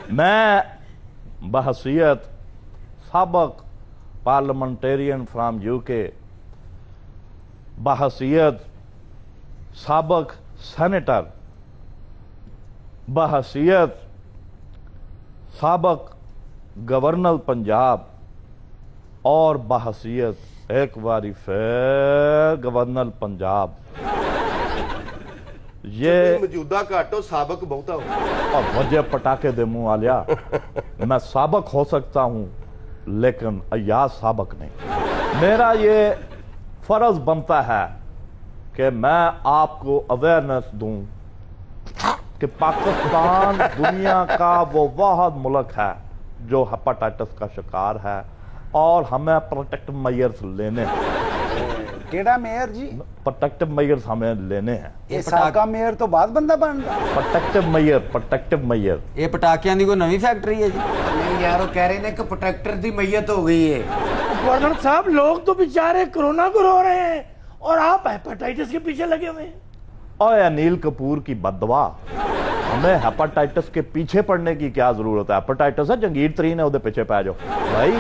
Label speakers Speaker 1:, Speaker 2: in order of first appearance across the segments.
Speaker 1: मैं बहसीयत साबक पार्लियामेंटेरियन फ्राम यूके, बहसीयत साबक सेनेटर, बहसीयत साबक गवर्नर पंजाब और बहसीयत एक बारी फिर गवर्नर पंजाब, ये
Speaker 2: मौजूदा घाटो साबक बहुता हो।
Speaker 1: और वजह पटाखे दे मुंह आलिया, मैं साबक हो सकता हूं लेकिन अय्याज साबक नहीं। मेरा ये फर्ज बनता है कि मैं आपको अवेयरनेस दूं कि पाकिस्तान दुनिया का वो वाहिद मुल्क है जो हेपेटाइटिस का शिकार है और हमें प्रोटेक्टिव मेजर्स लेने हैं।
Speaker 3: केड़ा मेयर जी?
Speaker 1: प्रोटेक्टिव मेजर्स हमें लेने हैं।
Speaker 3: ये साका मेयर तो बाद बंदा बन रहा।
Speaker 1: प्रोटेक्टिव मेजर
Speaker 4: ये पटाखियां दी कोई नवी फैक्ट्री है जी?
Speaker 5: नहीं यार, वो कह रहे हैं कि प्रोटेक्टर दी मैयत हो गई है।
Speaker 6: गवर्नर साहब, लोग तो बेचारे कोरोना को रो रहे हैं और आप हेपेटाइटिस के पीछे लगे हुए हैं।
Speaker 1: और अनिल कपूर की बददुआ, हमें हेपेटाइटिस के पीछे पड़ने की क्या जरूरत है? हेपेटाइटिस है जंगीर तरीन है, उधर पीछे पै जाओ भाई।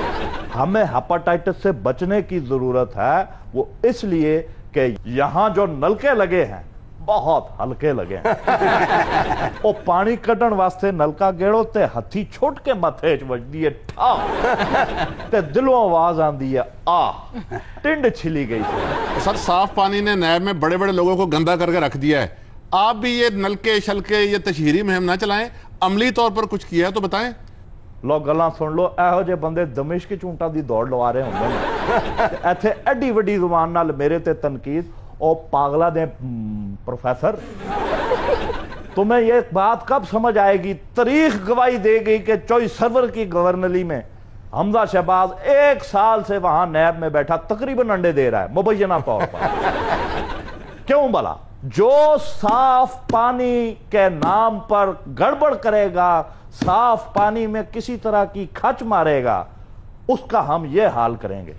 Speaker 1: हमें हेपेटाइटिस से बचने की जरूरत है, वो इसलिए कि यहां जो नलके लगे हैं बहुत हल्के लगे हैं। वो पानी कढ़न वास्ते नलका गेड़ो ते हथी छुट के मथे च वजदी है ठा ते दिलों आवाज आंदी है आ, टिंड छिली गई।
Speaker 7: सर, साफ पानी ने नैब में बड़े बड़े लोगों को गंदा करके रख दिया है। आप भी ये नलके शलके ये तशहीरी मुहिम ना चलाएं, अमली तौर पर कुछ किया है तो बताएं।
Speaker 1: लो गल्लां सुन लो, एहो जे बंदे दमिश्क चूंटा दी दौड़ लवा रहे होंगे इत्थे एडी वड्डी जुबान नाल मेरे ते तनकीद। ओ पागला दे प्रोफेसर, तुम्हें ये बात कब समझ आएगी? तारीख गवाही दे गई कि चौई सरवर की गवर्नरी में हमजा शहबाज 1 साल से वहां नैब में बैठा तकरीबन अंडे दे रहा है मुबैना तौर पर। क्यों भला? जो साफ पानी के नाम पर गड़बड़ करेगा, साफ पानी में किसी तरह की खच मारेगा, उसका हम ये हाल करेंगे।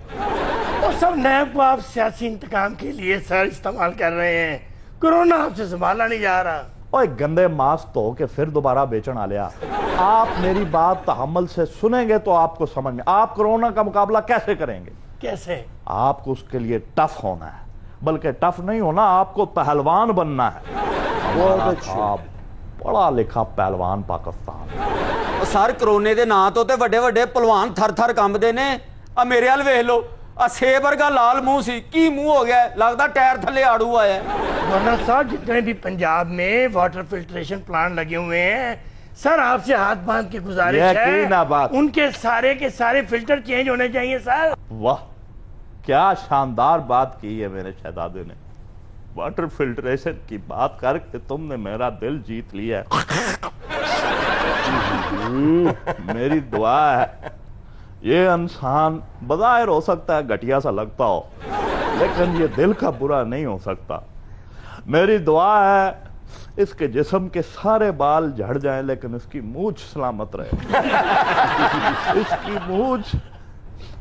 Speaker 6: और सब नैब को आप सियासी इंतकाम के लिए सर इस्तेमाल कर रहे हैं। कोरोना आपसे संभाला नहीं जा रहा।
Speaker 1: और गंदे मास्क तो के फिर दोबारा बेचना लिया। आप मेरी बात तहम्मुल से सुनेंगे तो आपको समझ में। आप कोरोना का मुकाबला कैसे करेंगे?
Speaker 6: कैसे?
Speaker 1: आपको उसके लिए टफ होना है, बल्कि टफ नहीं होना, आपको पहलवान बनना है। बहुत अच्छा, बड़ा लिखा पहलवान पाकिस्तान।
Speaker 4: सर, कोरोने दे नां तो वड्डे वड्डे पहलवान थर थर कंबदे ने। आ मेरे हाल वेख लो, आ सेब वर्गा लाल मुंह सी, की मुंह हो गया? लगता टायर थले आड़ू आया।
Speaker 6: गवर्नर साहब, जितने भी पंजाब में वाटर फिल्ट्रेशन प्लांट लगे हुए हैं, सर आपसे हाथ बांध के गुजारिश है, उनके सारे के सारे फिल्टर चेंज होने चाहिए सर।
Speaker 1: वाह, क्या शानदार बात की है मेरे शहजादे ने। वाटर फिल्ट्रेशन की बात करके तुमने मेरा दिल जीत लिया। मेरी दुआ है ये इंसान बज़ाहिर हो सकता है घटिया सा लगता हो, लेकिन ये दिल का बुरा नहीं हो सकता। मेरी दुआ है इसके जिस्म के सारे बाल झड़ जाएं लेकिन इसकी मूंछ सलामत रहे। इसकी मूंछ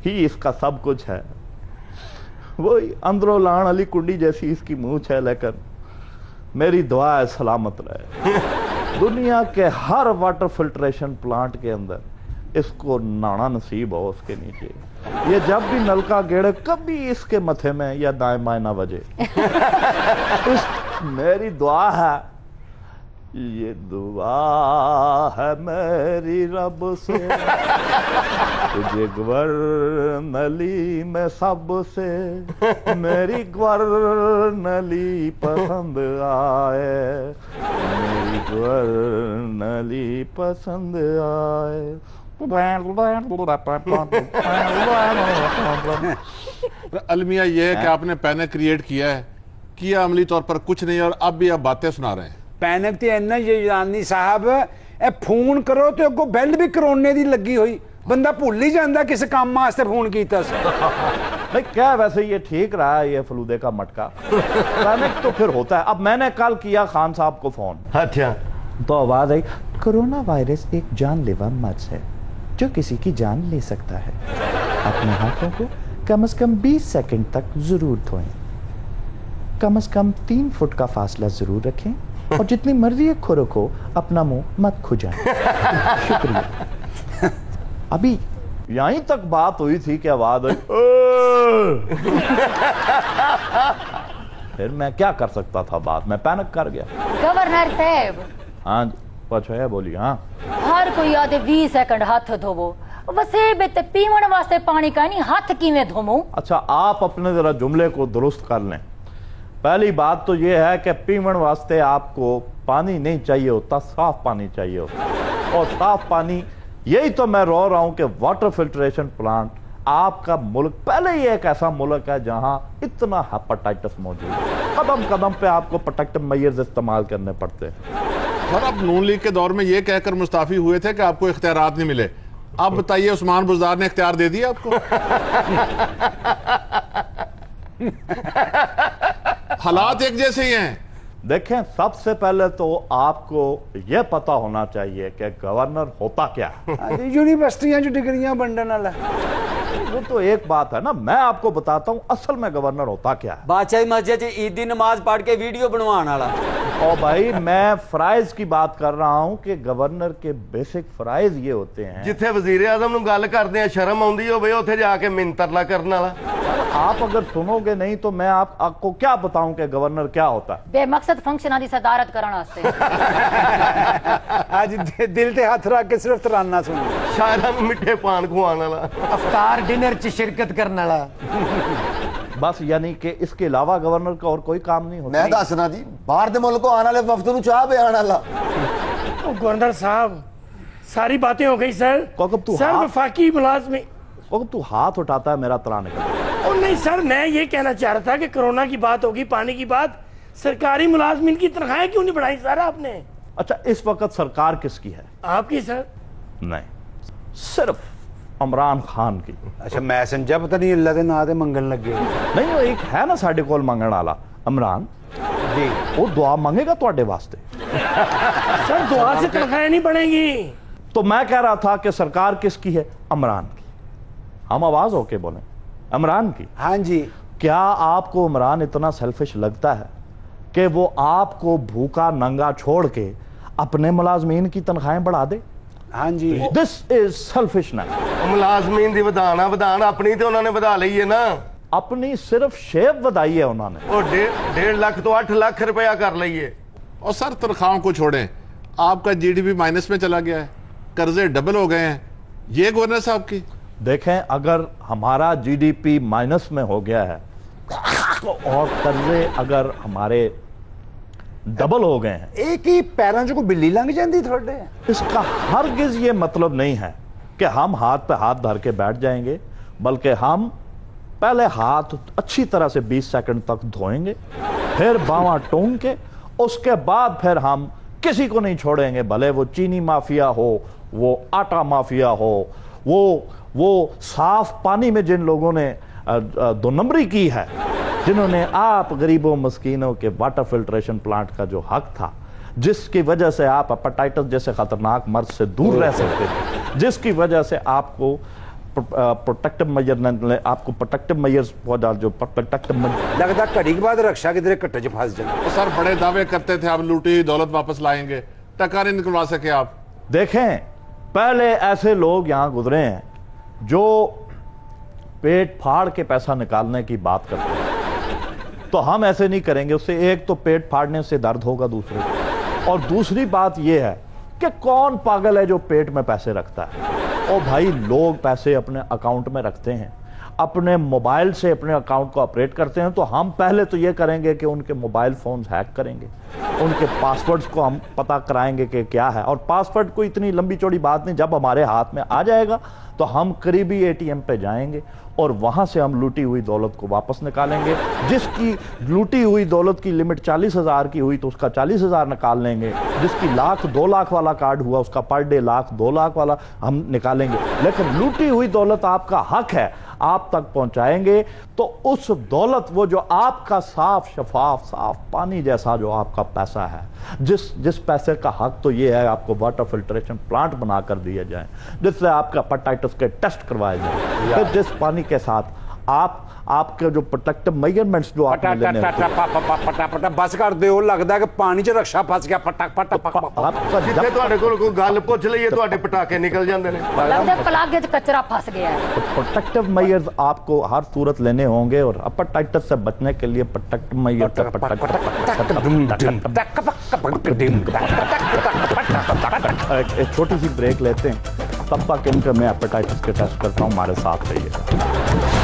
Speaker 1: ही इसका सब कुछ है। वही अंदरों लान अली कुंडी जैसी इसकी मूंछ है, लेकिन मेरी दुआ है सलामत रहे। दुनिया के हर वाटर फिल्ट्रेशन प्लांट के अंदर इसको नाना नसीब हो उसके नीचे। ये जब भी नलका गेड़े कभी इसके मथे में या दाएं बाएं ना बजे। मेरी दुआ है, ये दुआ है मेरी रब से, तुझे ग्वर्नली में सबसे मेरी ग्वर्नली पसंद आए, मेरी ग्वर्नली पसंद आए।
Speaker 7: अलमिया ये है कि आपने पैनिक क्रिएट किया अमली तौर पर कुछ नहीं, और अब भी आप बातें सुना रहे हैं।
Speaker 3: पैनिक तो इन्ना यजानी साहब, ए फोन करो तो अगो बिल भी कोरोने दी लगी हुई, बंदा भुल ही जाता किस काम वास्ते फोन किया।
Speaker 1: नहीं क्या, वैसे ये ठीक रहा है ये फलूदे का मटका। पैनिक तो फिर होता है। अब मैंने कल किया खान साहब को फोन,
Speaker 2: अच्छा
Speaker 8: तो आवाज आई, कोरोना वायरस एक जानलेवा मर्ज है जो किसी की जान ले सकता है। अपने हाथों को कम से कम 20 सेकंड तक जरूर धोएं। कम से कम 3 फुट का फासला जरूर रखें। और जितनी मर्जी है खुरको, अपना मुंह मत खुजाएं। शुक्रिया।
Speaker 1: अभी यहीं तक बात हुई थी कि आवाज आई फिर मैं क्या कर सकता था, बात मैं पैनिक कर गया।
Speaker 9: गवर्नर साहब,
Speaker 1: हाँ कुछ है, बोली। हाँ
Speaker 9: हर कोई आधे 20 सेकंड हाथ धोवो, वैसे बेते पीवन वास्ते पानी का नहीं, हाथ किवें धोवो? अच्छा,
Speaker 1: आप अपने जरा जुमले को दुरुस्त कर लें। पहली बात तो ये है कि पीवन वास्ते आपको पानी नहीं चाहिए होता, साफ पानी चाहिए होता। और साफ पानी, यही तो मैं रो रहा हूं कि वाटर फिल्ट्रेशन प्लांट, आपका मुल्क पहले ही एक ऐसा मुल्क है जहां इतना हेपेटाइटिस मौजूद है। कदम कदम पे आपको प्रोटेक्टिव मेजर्स इस्तेमाल करने पड़ते हैं।
Speaker 7: सर, अब नून लीग के दौर में ये कहकर मुस्ताफी हुए थे कि आपको इख्तियारात नहीं मिले। अब बताइए, उस्मान बुज़दार ने इख्तियार दे दिया आपको? हालात एक जैसे ही हैं।
Speaker 1: देखें, सबसे पहले तो आपको यह पता होना चाहिए कि गवर्नर होता क्या है।
Speaker 3: यूनिवर्सिटियां जो डिग्रियां बंटने वाला,
Speaker 1: वो तो एक बात है ना, मैं आपको बताता हूं असल में गवर्नर होता क्या है।
Speaker 4: बादशाही मस्जिद ईद दी नमाज पढ़ के वीडियो बनवाने वाला।
Speaker 1: और भाई मैं फराइज की बात कर रहा हूं कि गवर्नर के बेसिक फराइज ये होते हैं।
Speaker 2: जिथे वजीर आजम नूं गल करदे आ शर्म आउंदी होवे, उत्थे जाके मिंतरला करन वाला।
Speaker 1: आप अगर सुनोगे नहीं तो मैं आपको क्या बताऊं कि गवर्नर क्या होता है।
Speaker 9: बेमकसद फंक्शनां दी सदारत करन वास्ते।
Speaker 3: आज दिल ते हाथ रख के सिर्फ तराना सुन,
Speaker 2: शायरां नूं मिठे पान खुआण वाला,
Speaker 5: अफ्तार डिनर च शिरकत करने वाला।
Speaker 1: बस यानी कि इसके अलावा गवर्नर का और कोई काम नहीं होता।
Speaker 10: मैं दसना जी, बाहर दे मुल्क आने वाले वफद नूं चाह पियाण वाला।
Speaker 6: गवर्नर साहब, सारी बातें हो गई सर। सर वफाकी मुलाजमी,
Speaker 1: तू हाथ उठाता है मेरा तराने का।
Speaker 6: और नहीं सर, मैं ये कहना चाह रहा था कि कोरोना की बात होगी, पानी की बात, सरकारी मुलाजमीन की तनख्वाहें क्यों नहीं बढ़ाई सर आपने?
Speaker 1: अच्छा, इस वक्त सरकार किसकी है?
Speaker 6: आपकी सर।
Speaker 1: नहीं, सिर्फ इमरान खान की।
Speaker 3: अच्छा, मैं समझा पता नहीं अल्लाह दे नां ते मंगन लगे।
Speaker 1: नहीं, वो एक है ना साडे कोल मंगण वाला इमरान जी, वो दुआ मांगेगा तुहाडे वास्ते।
Speaker 6: सर दुआ से तनख्वाहें नहीं बढ़ेंगी।
Speaker 1: तो मैं कह रहा था कि सरकार किसकी है? इमरान की। हम आवाज होके बोले, इमरान की।
Speaker 3: हाँ जी।
Speaker 1: क्या आपको इमरान इतना सेल्फिश लगता है कि वो आपको भूखा नंगा छोड़ के अपने मुलाजमीन की तनख्वाहें बढ़ा दे?
Speaker 3: हाँ जी।
Speaker 1: This is selfishness.
Speaker 2: मुलाजमीन दी वधान अपनी तो उन्होंने वधा ली है ना।
Speaker 1: अपनी सिर्फ शेप वधाई है उन्होंने।
Speaker 2: वो 1.5 लाख तो 8 लाख रुपया कर लिये।
Speaker 7: और सर, तनख्वाहों को छोड़ें, आपका जीडीपी माइनस में चला गया है, कर्जे डबल हो गए हैं। ये गवर्नर साहब की।
Speaker 1: देखें, अगर हमारा जीडीपी माइनस में हो गया है और कर्जे अगर हमारे डबल हो गए हैं,
Speaker 3: एक ही पैरों जो को बिल्ली लंघ जाती थोड़े,
Speaker 1: इसका हरगिज ये मतलब नहीं है कि हम हाथ पे हाथ धर के बैठ जाएंगे, बल्कि हम पहले हाथ अच्छी तरह से 20 सेकंड तक धोएंगे, फिर बावां टूंग के, उसके बाद फिर हम किसी को नहीं छोड़ेंगे, भले वो चीनी माफिया हो, वो आटा माफिया हो, वो साफ पानी में जिन लोगों ने दो नंबरी की है, जिन्होंने आप गरीबों मस्कीनों के वाटर फिल्ट्रेशन प्लांट का जो हक था, जिसकी वजह से आप हेपेटाइटिस जैसे खतरनाक मर्ज से दूर रह सकते थे, जिसकी वजह से आपको प्रोटेक्टिव मेजर, आपको प्रोटेक्टिव मेजर्स जो प्रोटेक्टिव
Speaker 3: लगता घड़ी के बाद रक्षा किधर कट्टे च फंस जाए।
Speaker 7: सर, बड़े दावे करते थे आप लूटी हुई दौलत वापस लाएंगे, टका नहीं निकलवा सके आप।
Speaker 1: देखें, पहले ऐसे लोग यहां गुजरे हैं जो पेट फाड़ के पैसा निकालने की बात करते हैं, तो हम ऐसे नहीं करेंगे। उससे एक तो पेट फाड़ने से दर्द होगा दूसरे, और दूसरी बात यह है कि कौन पागल है जो पेट में पैसे रखता है। और भाई, लोग पैसे अपने अकाउंट में रखते हैं, अपने मोबाइल से अपने अकाउंट को ऑपरेट करते हैं, तो हम पहले तो ये करेंगे कि उनके मोबाइल फोन्स हैक करेंगे, उनके पासवर्ड्स को हम पता कराएंगे कि क्या है। और पासवर्ड कोई इतनी लंबी चौड़ी बात नहीं, जब हमारे हाथ में आ जाएगा तो हम करीबी एटीएम पे जाएंगे और वहां से हम लूटी हुई दौलत को वापस निकालेंगे। जिसकी लूटी हुई दौलत की लिमिट 40,000 की हुई तो उसका 40,000 निकाल लेंगे, जिसकी लाख 2 लाख वाला कार्ड हुआ उसका पर डे लाख 2 लाख वाला हम निकालेंगे। लेकिन लूटी हुई दौलत आपका हक है, आप तक पहुंचाएंगे तो उस दौलत, वो जो आपका साफ शफाफ साफ पानी जैसा जो आपका पैसा है, जिस पैसे का हक तो ये है आपको वाटर फिल्ट्रेशन प्लांट बना कर दिया जाए, जिससे आपका हेपेटाइटिस के टेस्ट करवाए जाए, फिर जिस पानी के साथ آپ کے جو پروٹیکٹیو میجرمنٹس جو آپ نے لینے
Speaker 3: پٹا بس کر دیو لگدا ہے کہ پانی چ رکشا پھس گیا پٹک پٹک
Speaker 1: آپ کا
Speaker 2: ਜਿੱਥੇ ਤੁਹਾਡੇ ਕੋਲ ਕੋਈ ਗੱਲ ਪੁੱਛ ਲਈਏ ਤੁਹਾਡੇ ਪਟਾਕੇ ਨਿਕਲ ਜਾਂਦੇ ਨੇ
Speaker 9: लगता है प्लग च कचरा फंस गया है।
Speaker 1: प्रोटेक्टिव मेजर्स आपको हर सूरत लेने होंगे और हेपेटाइटिस से बचने के लिए प्रोटेक्टिव मेजर एक छोटी सी ब्रेक लेते हैं, तब तक इनका मैं हेपेटाइटिस के टेस्ट करता हूँ, हमारे साथ रहिए।